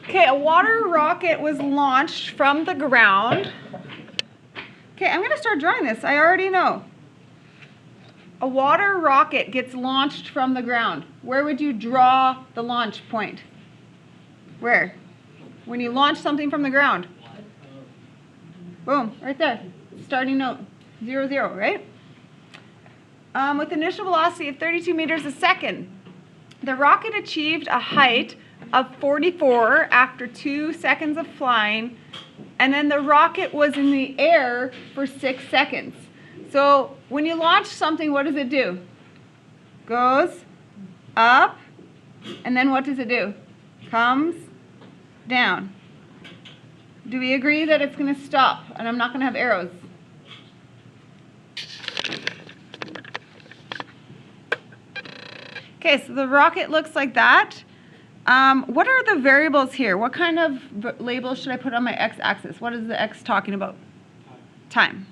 Okay, a water rocket was launched from the ground. Okay, I'm going to start drawing this. I already know. A water rocket gets launched from the ground. Where would you draw the launch point? Where? When you launch something from the ground. Boom, right there. Starting note, 0, 0, right? With initial velocity of 32 meters a second, the rocket achieved a height of 44 after 2 seconds of flying, and then the rocket was in the air for 6 seconds. So when you launch something, what does it do? Goes up, and then what does it do? Comes down. Do we agree that it's going to stop, and I'm not going to have arrows? Okay, so the rocket looks like that. What are the variables here? What kind of label should I put on my x-axis? What is the x talking about? Time.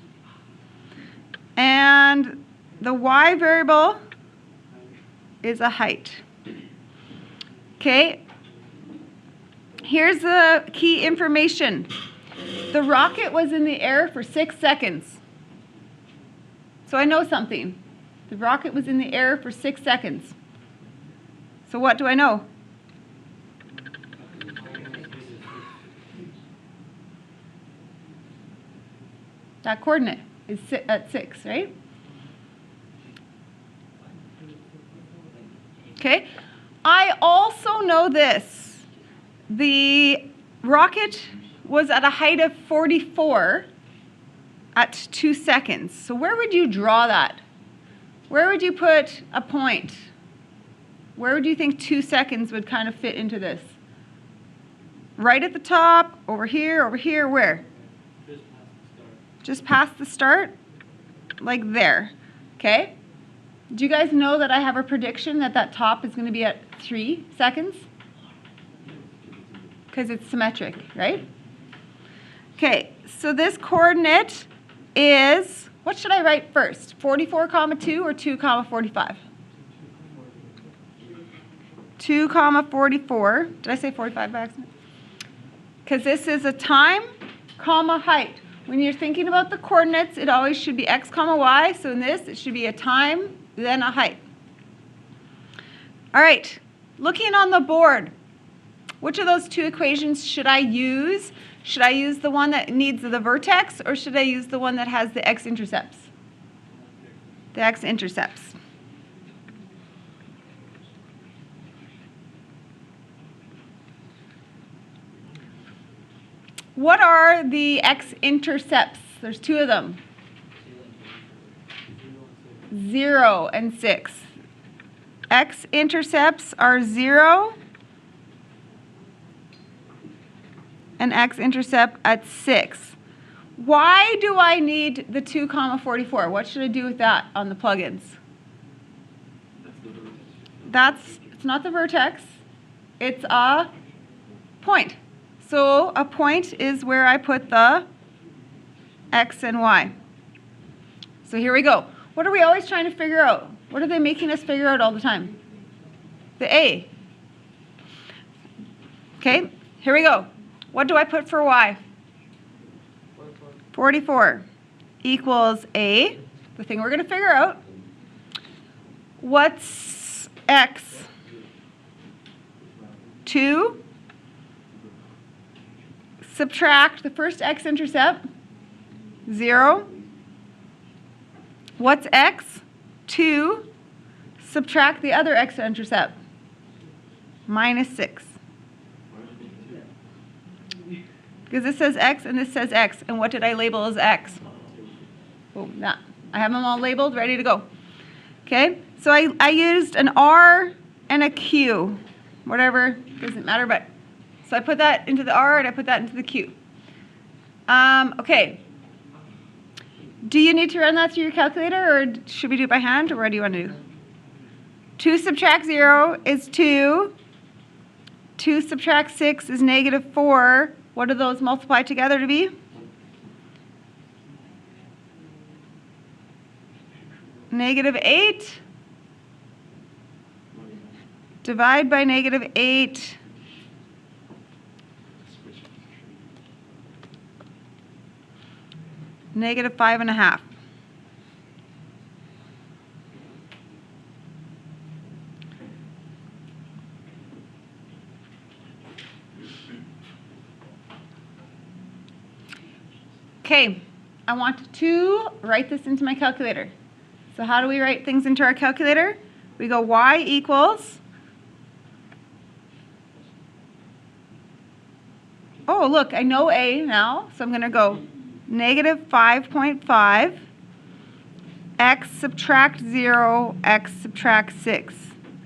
And the y variable is a height. Okay, here's the key information. The rocket was in the air for 6 seconds. So I know something. The rocket was in the air for 6 seconds. So what do I know? That coordinate is at 6, right? Okay. I also know this. The rocket was at a height of 44 at 2 seconds. So where would you draw that? Where would you put a point? Where would you think 2 seconds would kind of fit into this? Right at the top, over here, where? Just past the start? Like there, okay? Do you guys know that I have a prediction that that top is going to be at 3 seconds? Because it's symmetric, right? Okay, so this coordinate is, what should I write first? 44, 2 or 2, 45? 2, 44. Did I say 45 by accident? Because this is a time, height. When you're thinking about the coordinates, it always should be x, y. So in this, it should be a time, then a height. All right, looking on the board, which of those two equations should I use? Should I use the one that needs the vertex, or should I use the one that has the x-intercepts? The x-intercepts. What are the x-intercepts? There's 2 of them. 0 and 6. X-intercepts are 0 and x-intercept at 6. Why do I need the 2, 44? What should I do with that on the plugins? It's not the vertex. It's a point. So a point is where I put the x and y. So here we go. What are we always trying to figure out? What are they making us figure out all the time? The a. Okay, here we go. What do I put for y? 44 equals a, the thing we're going to figure out. What's x? 2. Subtract the first x-intercept, 0. What's x? 2. Subtract the other x-intercept, -6. Because this says x and this says x. And what did I label as x? Boom, that. I have them all labeled, ready to go. Okay, so I used an R and a Q. Whatever, doesn't matter, but. So I put that into the R and I put that into the Q. Okay. Do you need to run that through your calculator, or should we do it by hand, or what do you want to do? 2 subtract 0 is 2. 2 subtract 6 is -4. What do those multiply together to be? -8. divide by negative 8. Negative 5.5. Okay, I want to write this into my calculator. So how do we write things into our calculator? We go y equals, oh look, I know a now, so I'm going to go negative 5.5, x subtract 0, x subtract 6.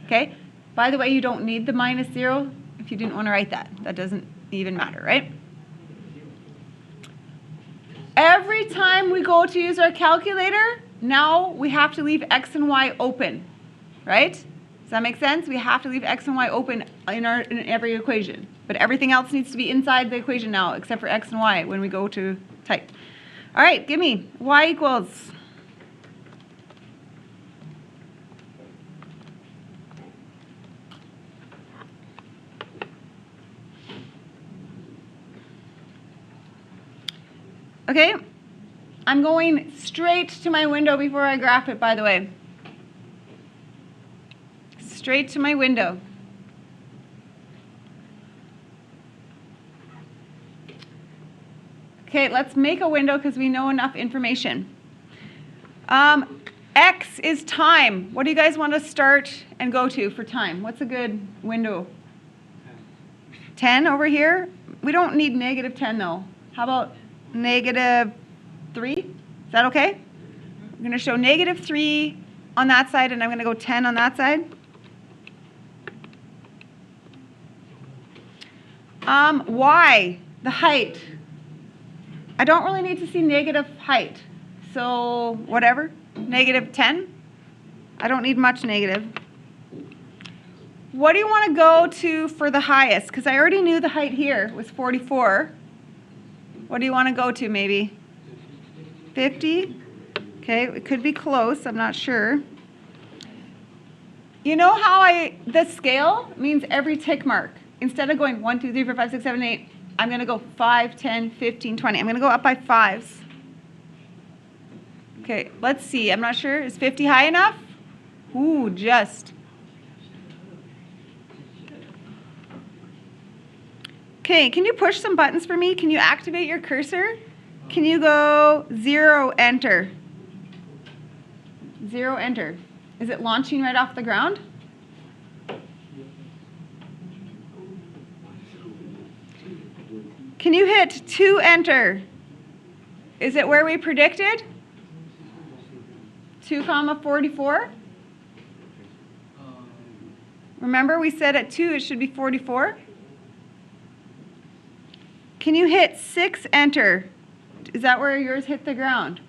Okay? By the way, you don't need the minus 0 if you didn't want to write that. That doesn't even matter, right? Every time we go to use our calculator, now we have to leave x and y open, right? Does that make sense? We have to leave x and y open in every equation. But everything else needs to be inside the equation now, except for x and y when we go to type. All right, give me y equals. Okay, I'm going straight to my window before I graph it, by the way. Straight to my window. Okay, let's make a window because we know enough information. X is time. What do you guys want to start and go to for time? What's a good window? 10 over here? We don't need negative 10 though. How about negative 3? Is that okay? I'm going to show negative 3 on that side and I'm going to go 10 on that side. Y, the height. I don't really need to see negative height. So whatever, negative 10. I don't need much negative. What do you want to go to for the highest? Because I already knew the height here was 44. What do you want to go to maybe? 50? Okay, it could be close, I'm not sure. You know how the scale means every tick mark. Instead of going 1, 2, 3, 4, 5, 6, 7, 8, I'm going to go 5, 10, 15, 20. I'm going to go up by 5s. Okay, let's see. I'm not sure. Is 50 high enough? Ooh, just. Okay, can you push some buttons for me? Can you activate your cursor? Can you go 0, enter? 0, enter. Is it launching right off the ground? Can you hit 2, enter? Is it where we predicted? 2, 44? Remember we said at 2 it should be 44? Can you hit 6, enter? Is that where yours hit the ground?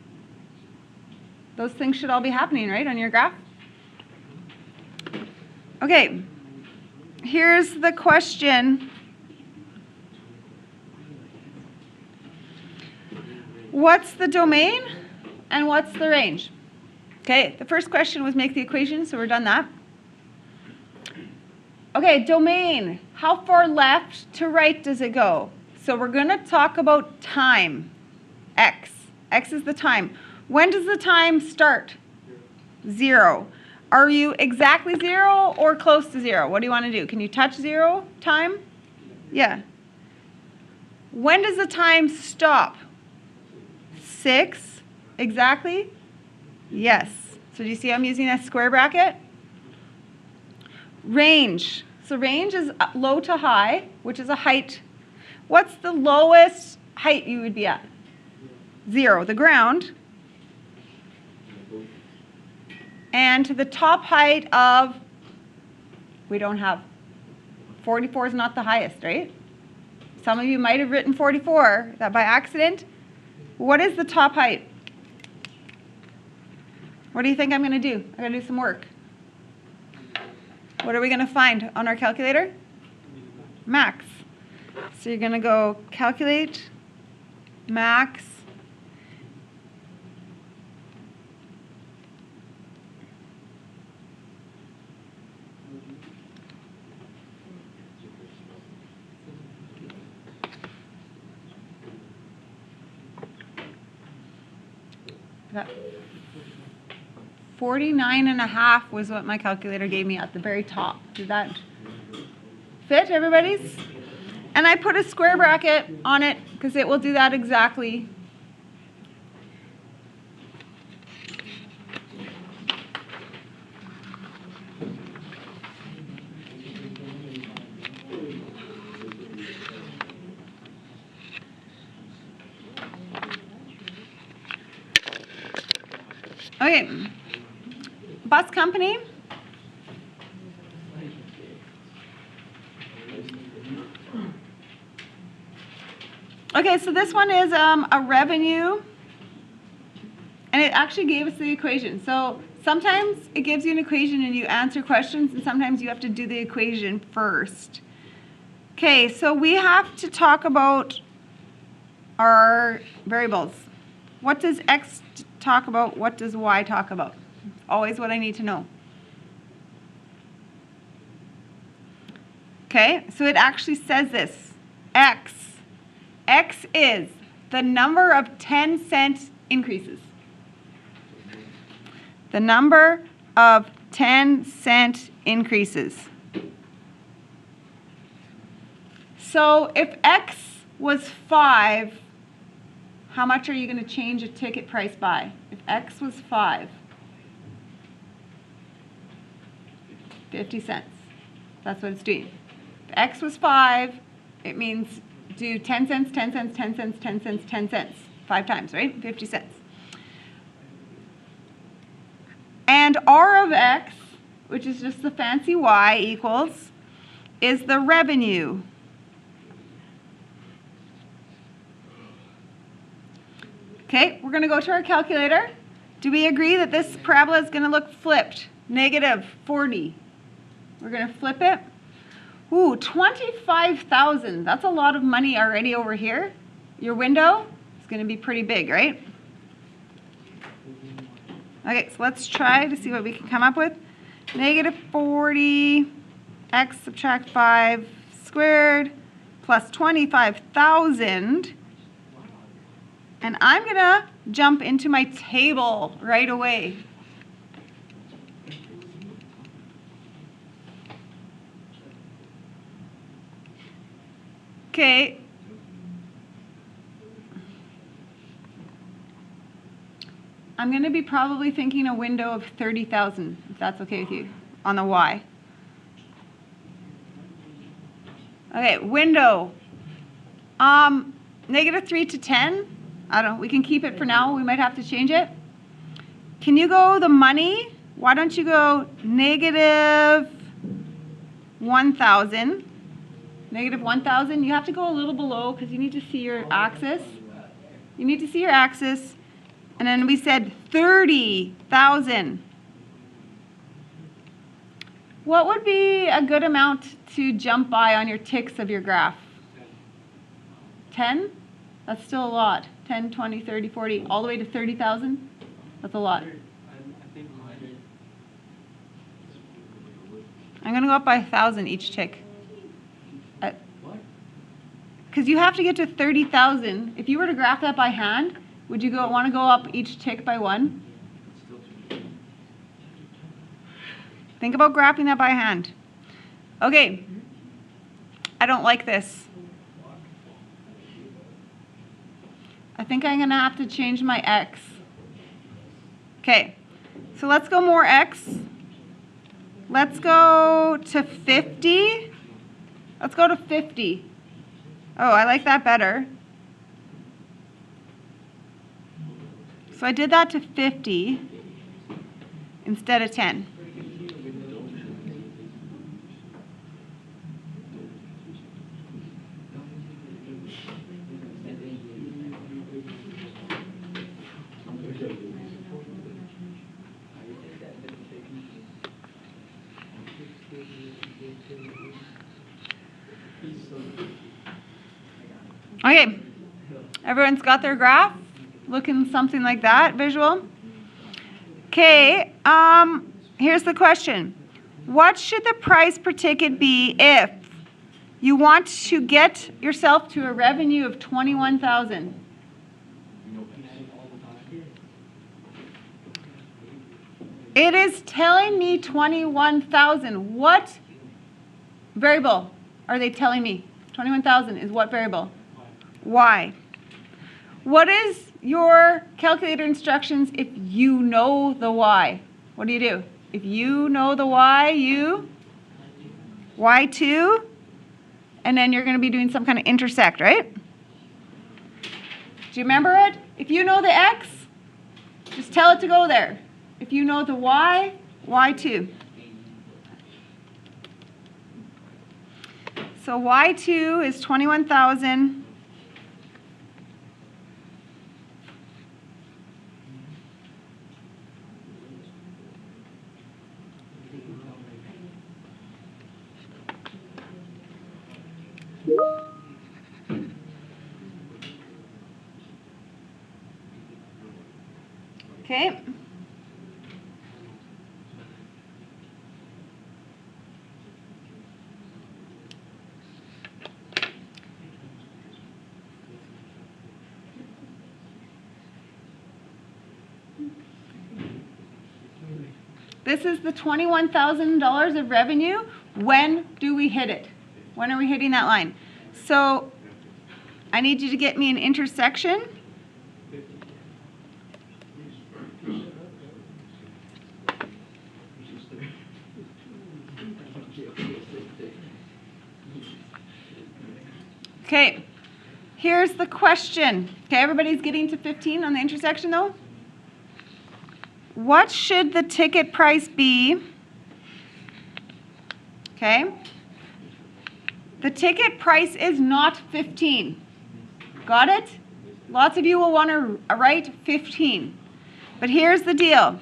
Those things should all be happening, right, on your graph? Okay, here's the question. What's the domain and what's the range? Okay, the first question was make the equation, so we're done that. Okay, domain. How far left to right does it go? So we're going to talk about time, x. X is the time. When does the time start? 0. Are you exactly 0 or close to 0? What do you want to do? Can you touch 0 time? Yeah. When does the time stop? 6. Exactly? Yes. So do you see I'm using a square bracket? Range. So range is low to high, which is a height. What's the lowest height you would be at? 0, the ground. And to the top height of, we don't have, 44 is not the highest, right? Some of you might have written 44 that by accident. What is the top height? What do you think I'm going to do? I'm going to do some work. What are we going to find on our calculator? Max. So you're going to go calculate max. That 49.5 was what my calculator gave me at the very top. Did that fit everybody's? And I put a square bracket on it because it will do that exactly. Okay, bus company. Okay, so this one is a revenue, and it actually gave us the equation. So sometimes it gives you an equation and you answer questions, and sometimes you have to do the equation first. Okay, so we have to talk about our variables. What does X talk about? What does Y talk about? Always what I need to know. Okay, so it actually says this. X is the number of 10-cent increases. The number of 10-cent increases. So if X was 5, how much are you going to change a ticket price by? If X was 5, 50 cents. That's what it's doing. If X was 5, it means do 10 cents, 10 cents, 10 cents, 10 cents, 10 cents. 5 times, right? 50 cents. And R of X, which is just the fancy Y equals, is the revenue. Okay, we're going to go to our calculator. Do we agree that this parabola is going to look flipped? Negative 40. We're going to flip it. Ooh, 25,000. That's a lot of money already over here. Your window is going to be pretty big, right? Okay, so let's try to see what we can come up with. Negative 40, X subtract 5 squared, plus 25,000. And I'm going to jump into my table right away. Okay. I'm going to be probably thinking a window of 30,000, if that's okay with you, on the Y. Okay, window. Negative 3 to 10. I don't know. We can keep it for now. We might have to change it. Can you go the money? Why don't you go negative 1,000? Negative 1,000. You have to go a little below because you need to see your axis. You need to see your axis. And then we said 30,000. What would be a good amount to jump by on your ticks of your graph? 10? That's still a lot. 10, 20, 30, 40, all the way to 30,000? That's a lot. I'm going to go up by 1,000 each tick. Because you have to get to 30,000. If you were to graph that by hand, would you want to go up each tick by 1? Think about graphing that by hand. Okay. I don't like this. I think I'm going to have to change my X. Okay. So let's go more X. Let's go to 50. Let's go to 50. Oh, I like that better. So I did that to 50 instead of 10. Okay, everyone's got their graph? Looking something like that, visual? Okay, here's the question. What should the price per ticket be if you want to get yourself to a revenue of 21,000? It is telling me 21,000. What variable are they telling me? 21,000 is what variable? Y. What is your calculator instructions if you know the Y? What do? If you know the Y, you Y2, and then you're going to be doing some kind of intersect, right? Do you remember it? If you know the X, just tell it to go there. If you know the Y, Y2. So Y2 is 21,000. Okay. This is the $21,000 of revenue. When do we hit it? When are we hitting that line? So I need you to get me an intersection. Okay, here's the question. Okay, everybody's getting to 15 on the intersection though? What should the ticket price be? Okay. The ticket price is not 15. Got it? Lots of you will want to write 15. But here's the deal.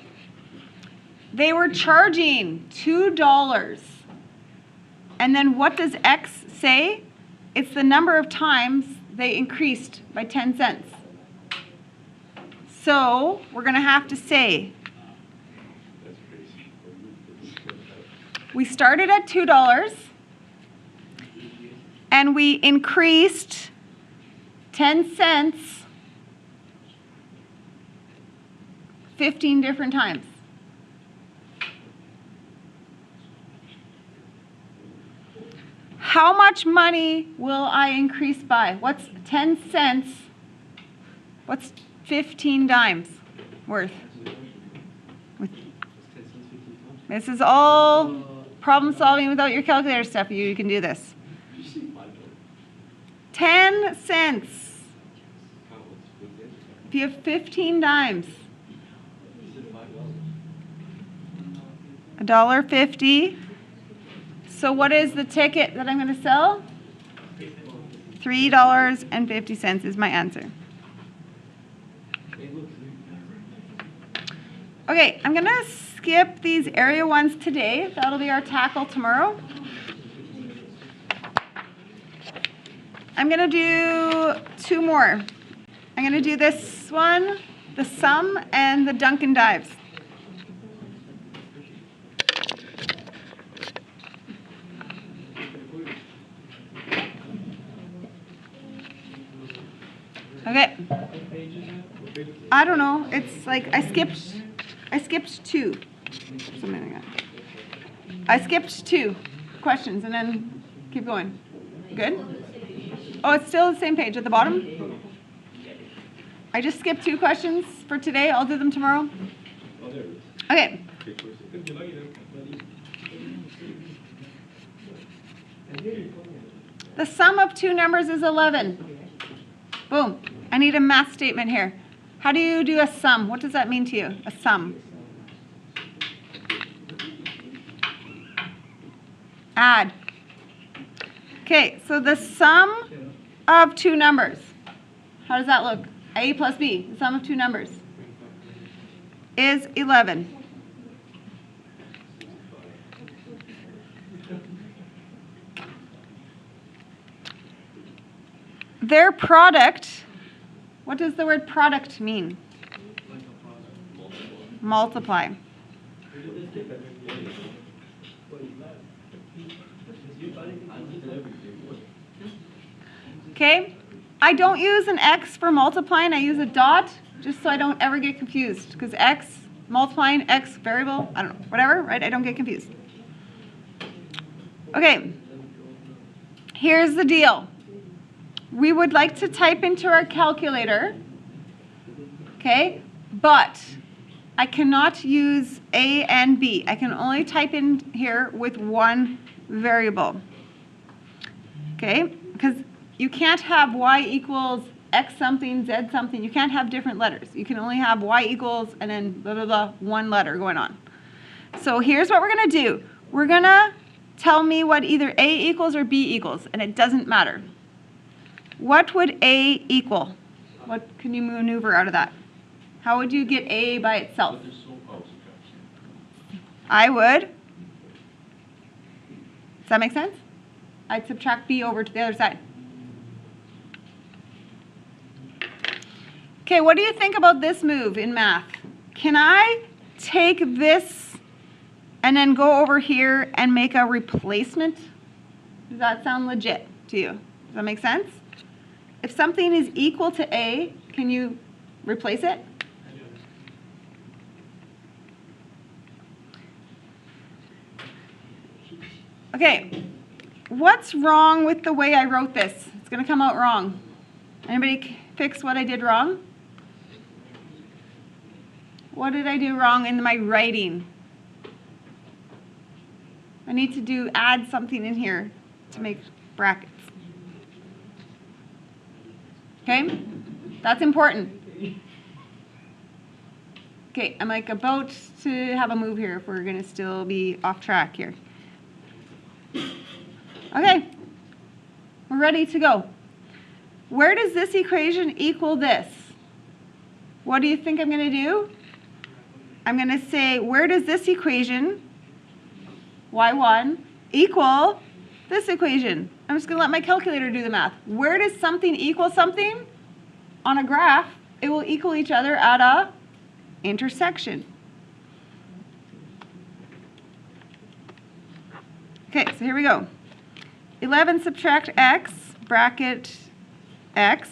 They were charging $2. And then what does X say? It's the number of times they increased by 10 cents. So we're going to have to say, we started at $2 and we increased 10 cents 15 different times. How much money will I increase by? What's 10 cents? What's 15 dimes worth? This is all problem solving without your calculator stuff. You can do this. 10 cents. If you have 15 dimes. $1.50. So what is the ticket that I'm going to sell? $3.50 is my answer. Okay, I'm going to skip these area ones today. That'll be our tackle tomorrow. I'm going to do two more. I'm going to do this one, the sum, and the dunk and dives. Okay. I don't know. It's like I skipped two. Something like that. I skipped two questions and then keep going. Good? Oh, it's still the same page at the bottom? I just skipped two questions for today. I'll do them tomorrow. Okay. The sum of two numbers is 11. Boom. I need a math statement here. How do you do a sum? What does that mean to you? A sum. Add. Okay, so the sum of two numbers. How does that look? A plus B, the sum of two numbers, is 11. Their product, what does the word product mean? Multiply. Okay, I don't use an X for multiplying, I use a dot just so I don't ever get confused because X multiplying x variable, I don't know, whatever, right? I don't get confused. Okay, here's the deal. We would like to type into our calculator, okay, but I cannot use A and B. I can only type in here with one variable, okay, because you can't have y equals x something, z something. You can't have different letters. You can only have y equals and then blah, blah, blah, one letter going on. So here's what we're going to do. We're going to tell me what either A equals or B equals, and it doesn't matter. What would A equal? What can you maneuver out of that? How would you get A by itself? I would. Does that make sense? I'd subtract B over to the other side. Okay, what do you think about this move in math? Can I take this and then go over here and make a replacement? Does that sound legit to you? Does that make sense? If something is equal to A, can you replace it? Okay, what's wrong with the way I wrote this? It's going to come out wrong. Anybody fix what I did wrong? What did I do wrong in my writing? I need to add something in here to make brackets. Okay, that's important. Okay, I'm like about to have a move here if we're going to still be off track here. Okay, we're ready to go. Where does this equation equal this? What do you think I'm going to do? I'm going to say, where does this equation, y1, equal this equation? I'm just going to let my calculator do the math. Where does something equal something? On a graph, it will equal each other at a intersection. Okay, so here we go. 11 subtract x, bracket x,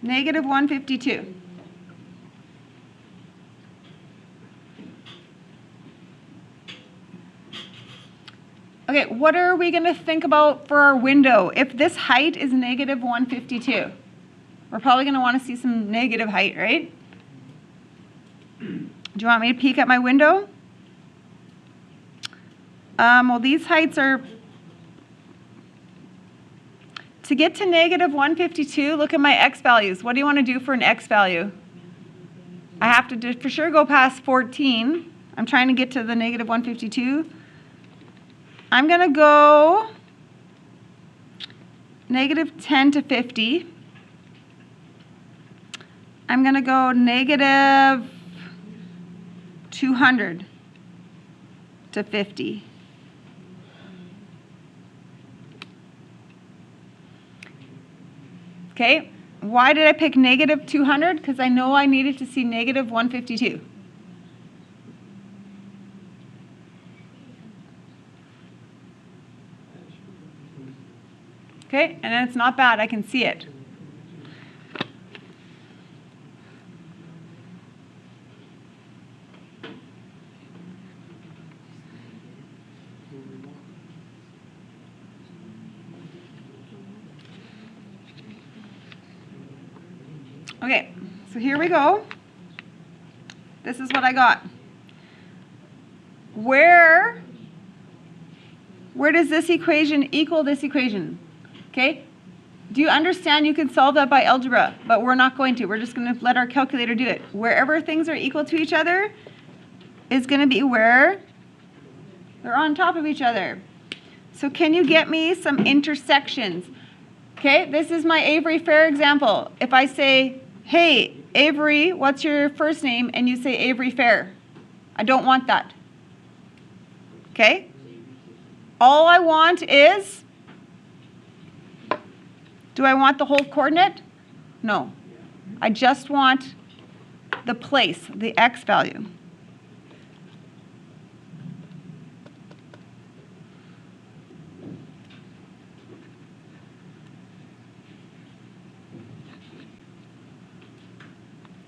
negative 152. Okay, what are we going to think about for our window? If this height is negative 152, we're probably going to want to see some negative height, right? Do you want me to peek at my window? Well, these heights are, to get to negative 152, look at my x values. What do you want to do for an x value? I have to for sure go past 14. I'm trying to get to the negative 152. I'm going to go negative 10 to 50. I'm going to go negative 200 to 50. Okay, why did I pick negative 200? Because I know I needed to see negative 152. Okay, and then it's not bad, I can see it. Okay, so here we go. This is what I got. Where does this equation equal this equation? Okay, do you understand you can solve that by algebra, but we're not going to. We're just going to let our calculator do it. Wherever things are equal to each other is going to be where they're on top of each other. So can you get me some intersections? Okay, this is my Avery Fair example. If I say, hey, Avery, what's your first name? And you say Avery Fair. I don't want that. Okay? All I want is, do I want the whole coordinate? No. I just want the place, the x value.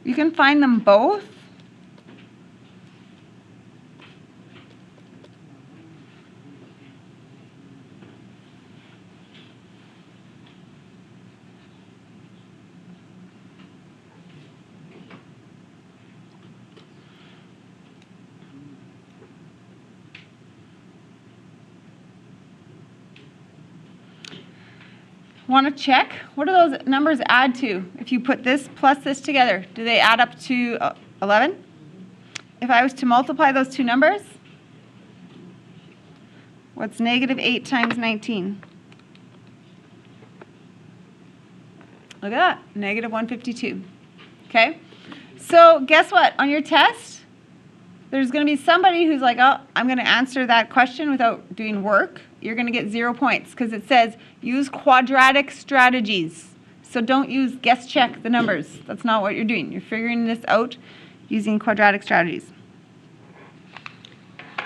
You can find them both. Want to check? What do those numbers add to? If you put this plus this together, do they add up to 11? If I was to multiply those two numbers, what's negative 8 times 19? Look at that, negative 152. Okay? So guess what? On your test, there's going to be somebody who's like, oh, I'm going to answer that question without doing work. You're going to get 0 points because it says use quadratic strategies. So don't use guess check the numbers. That's not what you're doing. You're figuring this out using quadratic strategies.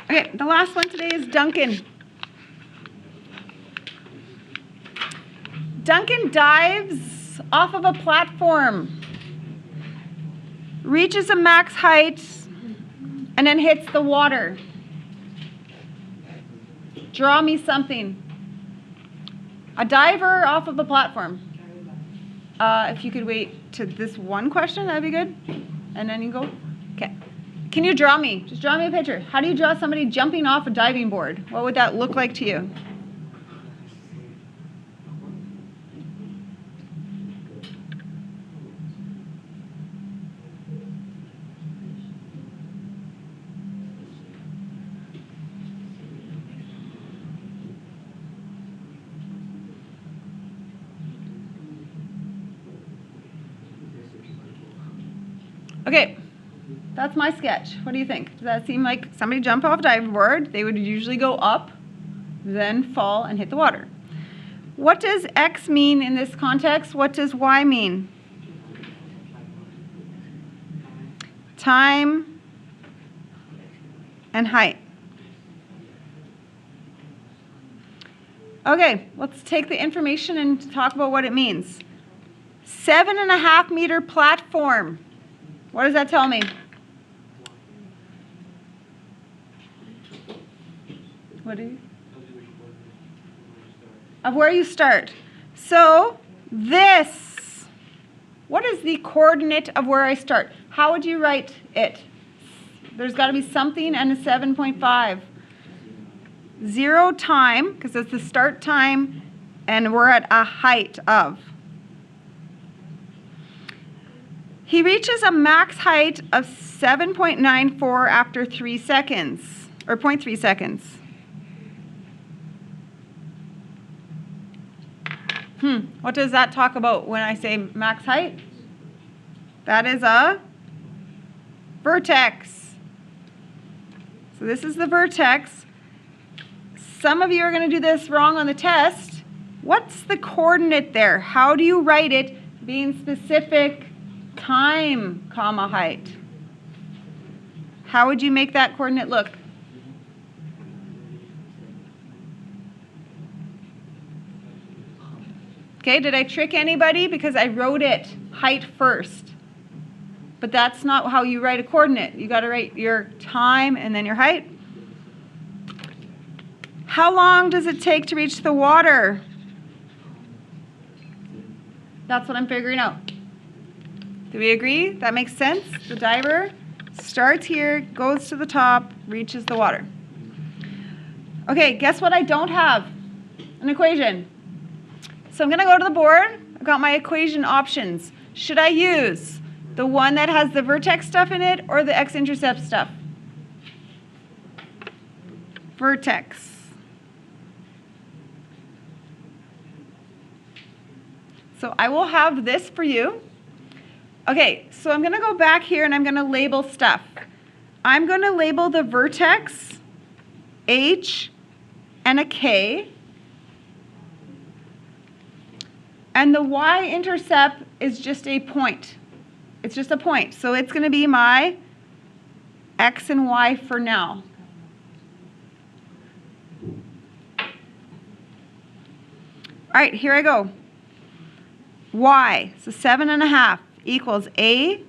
Okay, the last one today is Duncan. Duncan dives off of a platform, reaches a max height, and then hits the water. Draw me something. A diver off of a platform. If you could wait to this one question, that'd be good. And then you go. Okay. Can you draw me? Just draw me a picture. How do you draw somebody jumping off a diving board? What would that look like to you? Okay, that's my sketch. What do you think? Does that seem like somebody jump off a diving board? They would usually go up, then fall and hit the water. What does X mean in this context? What does Y mean? Time and height. Okay, let's take the information and talk about what it means. 7.5 meter platform. What does that tell me? What do you? Of where you start. So this, what is the coordinate of where I start? How would you write it? There's got to be something and a 7.5. 0 time, because it's the start time, and we're at a height of. He reaches a max height of 7.94 after 3 seconds, or 0.3 seconds. What does that talk about when I say max height? That is a vertex. So this is the vertex. Some of you are going to do this wrong on the test. What's the coordinate there? How do you write it being specific? Time, comma, height. How would you make that coordinate look? Okay, did I trick anybody? Because I wrote it height first. But that's not how you write a coordinate. You got to write your time and then your height. How long does it take to reach the water? That's what I'm figuring out. Do we agree? That makes sense? The diver starts here, goes to the top, reaches the water. Okay, guess what I don't have? An equation. So I'm going to go to the board. I've got my equation options. Should I use the one that has the vertex stuff in it or the x-intercept stuff? Vertex. So I will have this for you. Okay, so I'm going to go back here and I'm going to label stuff. I'm going to label the vertex H and a K. And the y-intercept is just a point. It's just a point. So it's going to be my x and y for now. All right, here I go. Y, so 7.5 equals A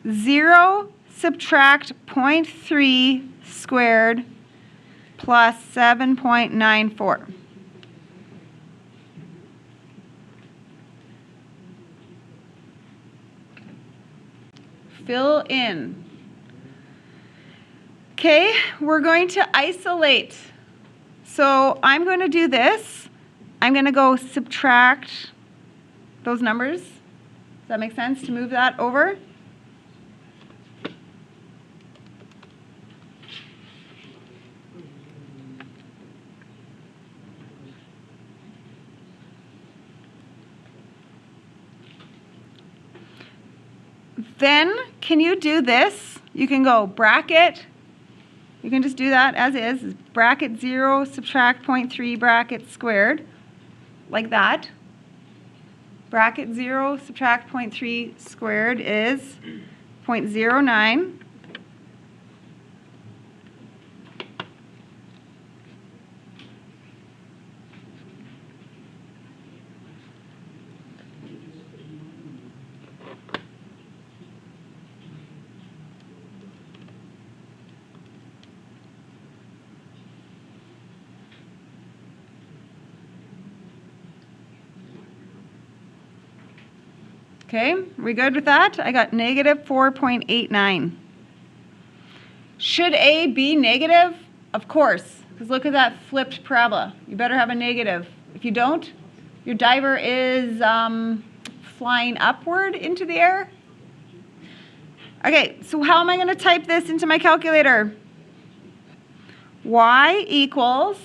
0 subtract 0.3 squared plus 7.94. Fill in. Okay, we're going to isolate. So I'm going to do this. I'm going to go subtract those numbers. Does that make sense to move that over? Then, can you do this? You can go bracket. You can just do that as is. Bracket 0, subtract 0.3, bracket squared. Like that. Bracket 0, subtract 0.3 squared is 0.09. Okay, we good with that? I got negative 4.89. Should A be negative? Of course, because look at that flipped parabola. You better have a negative. If you don't, your diver is flying upward into the air. Okay, so how am I going to type this into my calculator? Y equals,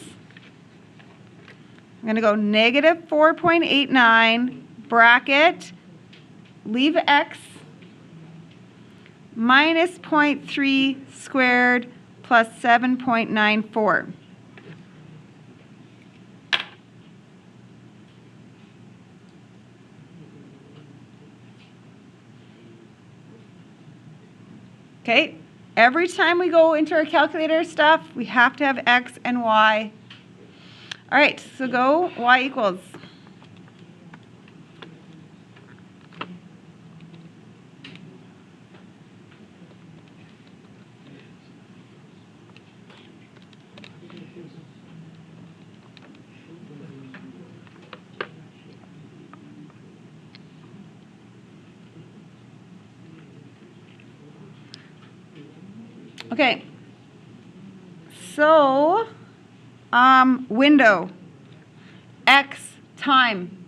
I'm going to go negative 4.89 bracket, leave x, minus 0.3 squared plus 7.94. Okay, every time we go into our calculator stuff, we have to have x and y. All right, so go y equals. Okay, so window, x time.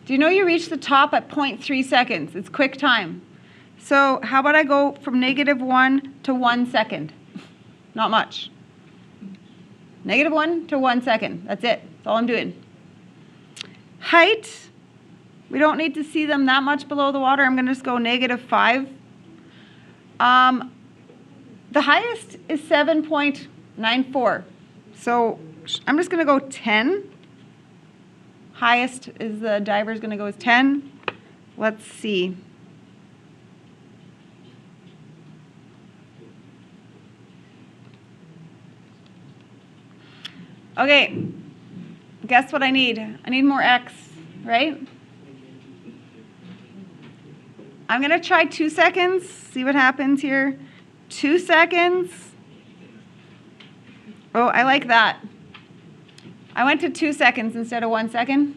Do you know you reach the top at 0.3 seconds? It's quick time. So how about I go from -1 to 1 second? Not much. -1 to 1 second. That's it. That's all I'm doing. Height, we don't need to see them that much below the water. I'm going to just go -5. The highest is 7.94. So I'm just going to go 10. Highest is the diver's going to go as 10. Let's see. Okay, guess what I need? I need more x, right? I'm going to try 2 seconds, see what happens here. 2 seconds. Oh, I like that. I went to 2 seconds instead of 1 second.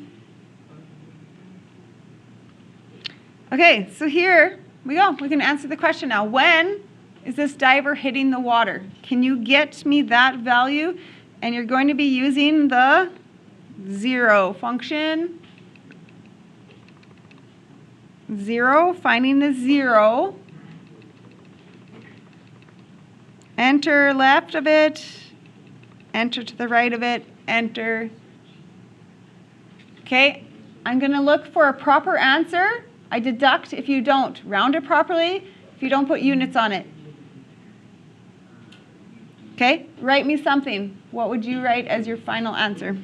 Okay, so here we go. We can answer the question now. When is this diver hitting the water? Can you get me that value? And you're going to be using the 0 function. 0, finding the 0. Enter left of it, enter to the right of it, enter. Okay, I'm going to look for a proper answer. I deduct if you don't round it properly, if you don't put units on it. Okay, write me something. What would you write as your final answer?